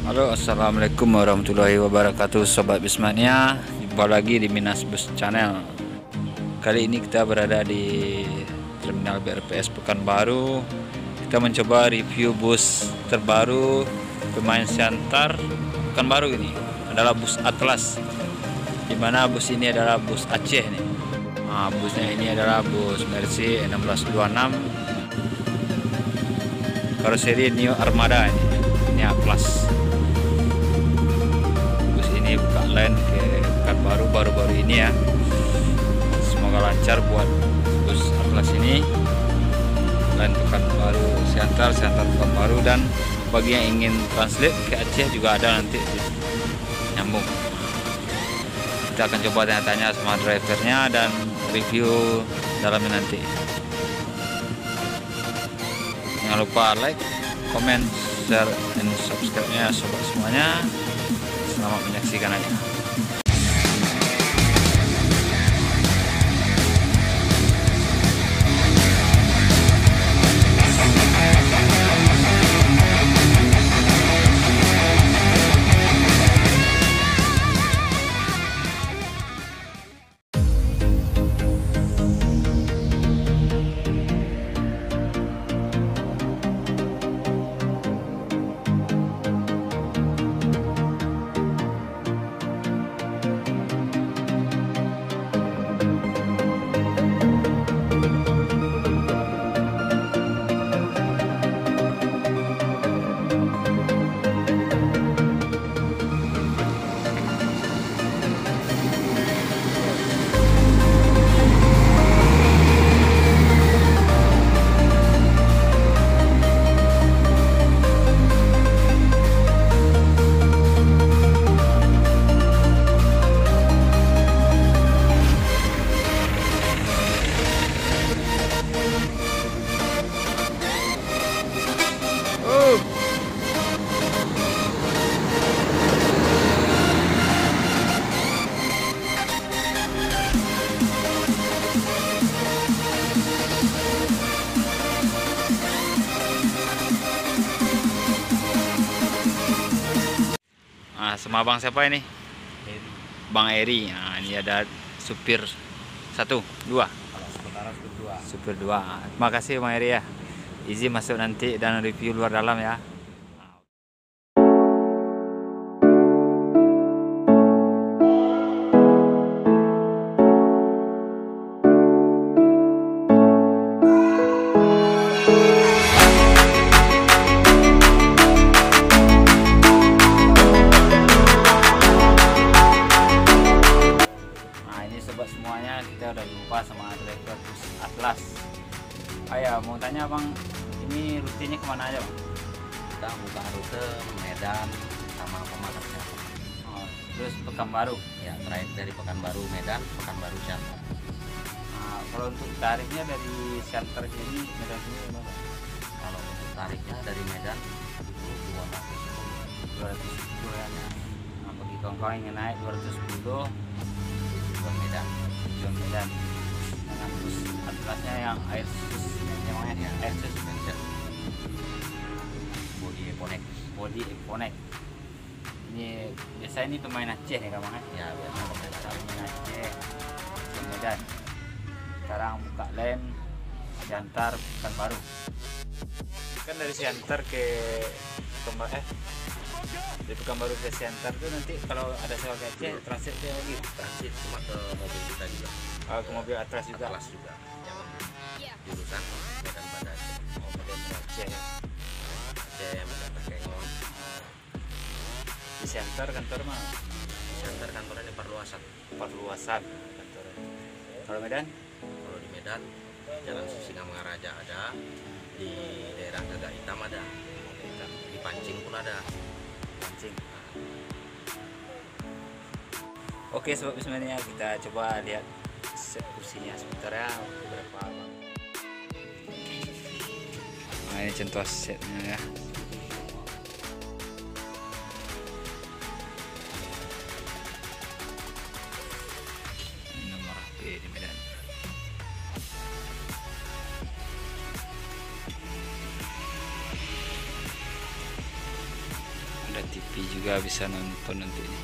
Halo, assalamualaikum warahmatullahi wabarakatuh, Sobat Bismania. Jumpa lagi di Minas Bus Channel. Kali ini kita berada di Terminal BRPS Pekanbaru. Kita mencoba review bus terbaru pemain Siantar Pekanbaru. Ini adalah bus Atlas, dimana bus ini adalah bus Aceh nih. Nah, busnya ini adalah bus Mercy 1626, karoseri New Armada. Ini Atlas. Ini buka line ke Pekanbaru baru-baru ini ya. Semoga lancar buat bus Atlas ini. Line Pekanbaru Siantar Pekanbaru, dan bagi yang ingin translate ke Aceh juga ada nanti nyambung. Kita akan coba tanya-tanya sama drivernya dan review dalamnya nanti. Jangan lupa like, comment, share, dan subscribe-nya sobat semuanya. Selamat menyaksikan aja. Sama abang siapa ini? Eri. Bang Eri. Nah, ini ada supir 1, 2. Kalau sementara Supir 2. Terima kasih Bang Eri ya. Izin masuk nanti dan review luar dalam ya. Semuanya kita udah jumpa sama driver bus Atlas. Ya, mau tanya bang, ini rutenya kemana aja bang? kita buka rute Medan sama Pematasnya. Terus Pekanbaru Ya, terakhir dari Pekanbaru Medan, Pekanbaru Siantar. Kalau untuk tarifnya dari Siantar ini Medan sini berapa? Kalau untuk tarifnya dari Medan itu 210 ya. Bagi kawan-kawan yang naik 210 ke Medan. Medan dengan bus Atlasnya yang air Ya, air suspension body Econex. Ini biasanya ini pemain Aceh nih kawan. Ya, biasa pemain Pemain Aceh ke Medan. Sekarang buka lem Siantar Pekanbaru. Kan dari Siantar ke dari Pekanbaru ke Siantar tuh nanti kalau ada sewa ke Aceh transit dia lagi. Transit cuma ke mobil kita juga. Ke mobil Atlas juga. Atlas juga. Yang jurusan Medan pada Aceh. Medan Aceh ya. Aceh Medan Takengon. Di Siantar kantor mah Siantar kantornya perluasan. perluasan kantornya. Kalau Medan? Kalau di Medan, Jalan Sisingamangaraja ada, di daerah Gagak Hitam ada, di Pancing pun ada. Pancing. Oke sobat Bismania, kita coba lihat set kursinya sebentar ya, beberapa. Nah, ini contoh setnya ya. Ini nomor HP di Medan. TV juga bisa nonton nanti ini.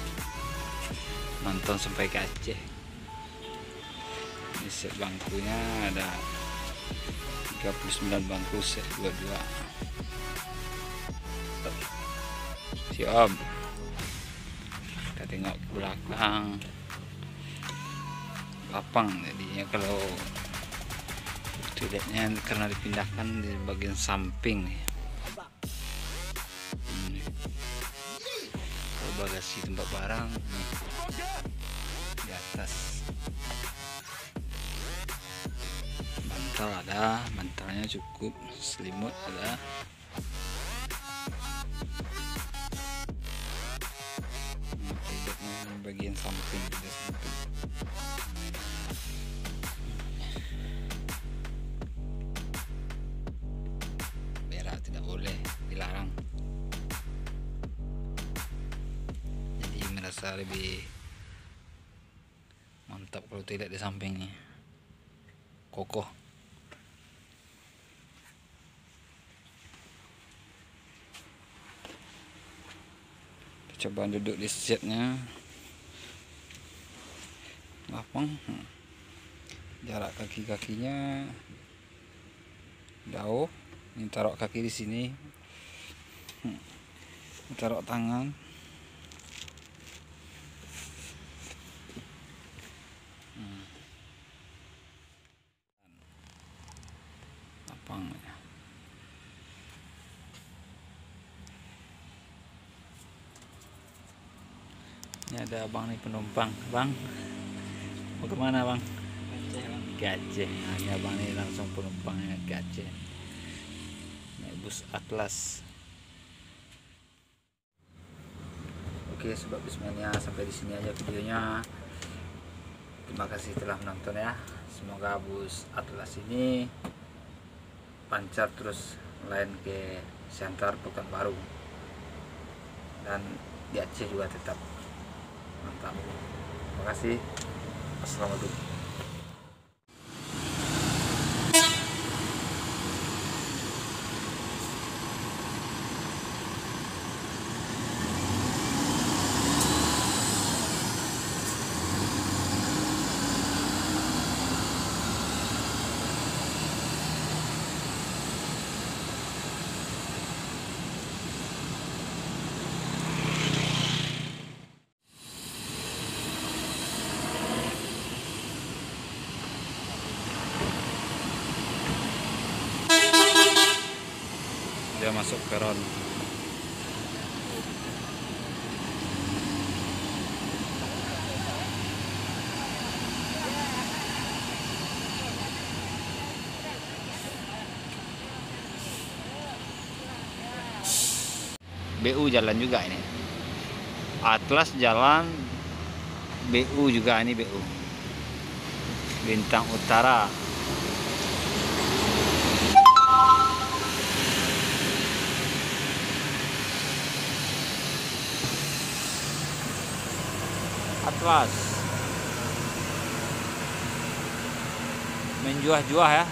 Nonton sampai ke Aceh. Ini set bangkunya ada 39 bangku set 22. Si Om, kita tengok ke belakang, lapang jadinya kalau toiletnya karena dipindahkan di bagian samping nih. Kalau bagasi tempat barang nih di atas. Bantal ada, bantalnya cukup, selimut ada. Toiletnya bagian samping, berak tidak boleh, dilarang. Jadi merasa lebih mantap kalau toilet di sampingnya, kokoh. Coba duduk di setnya, lapang. Jarak kaki-kakinya jauh. Ini taruh kaki di sini, taruh tangan. Lapang. Ini ada abang nih penumpang, bang. Mau kemana bang? Aceh, Bang. Ke Aceh. Nah, ini abang nih langsung penumpangnya ke Aceh. Naik bus Atlas. Oke, sobat Bismania, sampai di sini aja videonya. Terima kasih telah menonton ya. Semoga bus Atlas ini lancar terus lain ke Siantar Pekanbaru dan di Aceh juga tetap mantap. Terima kasih. Assalamualaikum. Dia masuk peron. BU jalan juga ini. Atlas jalan, BU juga ini BU. Bintang Utara. Atlas menjuah-juah ya.